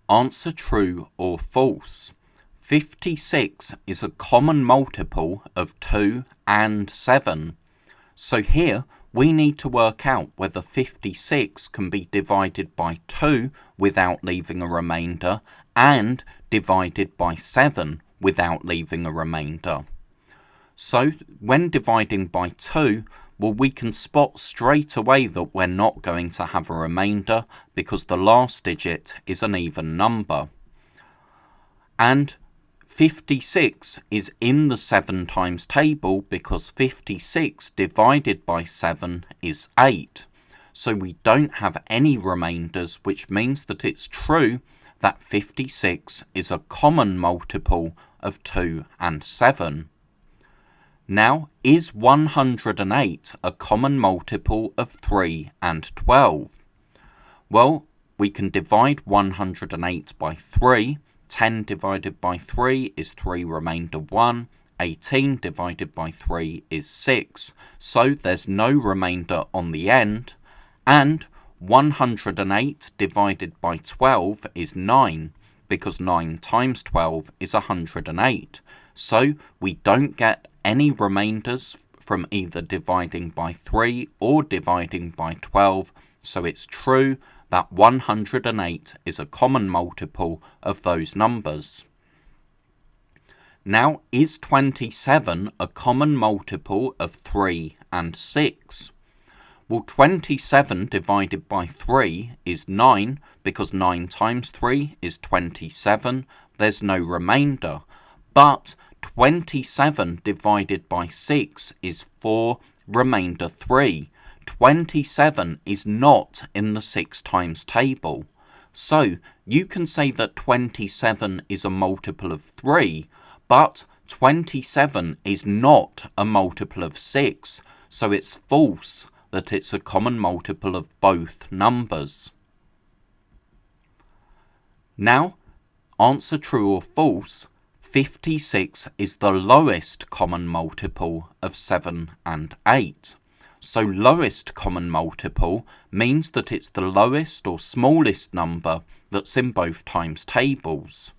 Answer true or false. 56 is a common multiple of 2 and 7. So here we need to work out whether 56 can be divided by 2 without leaving a remainder and divided by 7 without leaving a remainder. So when dividing by 2, well, we can spot straight away that we're not going to have a remainder because the last digit is an even number. And 56 is in the 7 times table because 56 divided by 7 is 8. So we don't have any remainders, which means that it's true that 56 is a common multiple of 2 and 7. Now, is 108 a common multiple of 3 and 12? Well, we can divide 108 by 3. 10 divided by 3 is 3 remainder 1. 18 divided by 3 is 6. So there's no remainder on the end. And 108 divided by 12 is 9, because 9 times 12 is 108. So we don't get any remainders from either dividing by 3 or dividing by 12, so it's true that 108 is a common multiple of those numbers. Now, is 27 a common multiple of 3 and 6? Well, 27 divided by 3 is 9, because 9 times 3 is 27. There's no remainder. But 27 divided by 6 is 4, remainder 3. 27 is not in the 6 times table. So you can say that 27 is a multiple of 3, but 27 is not a multiple of 6, so it's false that it's a common multiple of both numbers. Now, answer true or false. 56 is the lowest common multiple of 7 and 8. So lowest common multiple means that it's the lowest or smallest number that's in both times tables.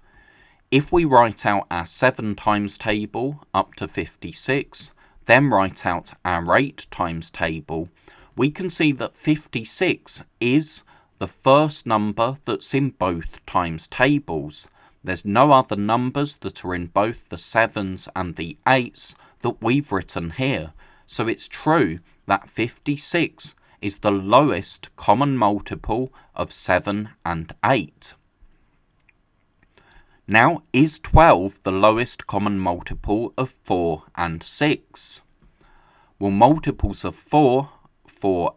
If we write out our 7 times table up to 56, then write out our 8 times table, we can see that 56 is the first number that's in both times tables. There's no other numbers that are in both the 7s and the 8s that we've written here. So it's true that 56 is the lowest common multiple of 7 and 8. Now, is 12 the lowest common multiple of 4 and 6? Well, multiples of 4,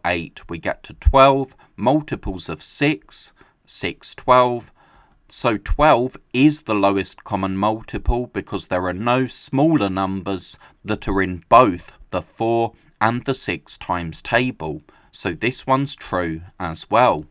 8, we get to 12. Multiples of 6, 12. So 12 is the lowest common multiple because there are no smaller numbers that are in both the 4 and the 6 times table. So this one's true as well.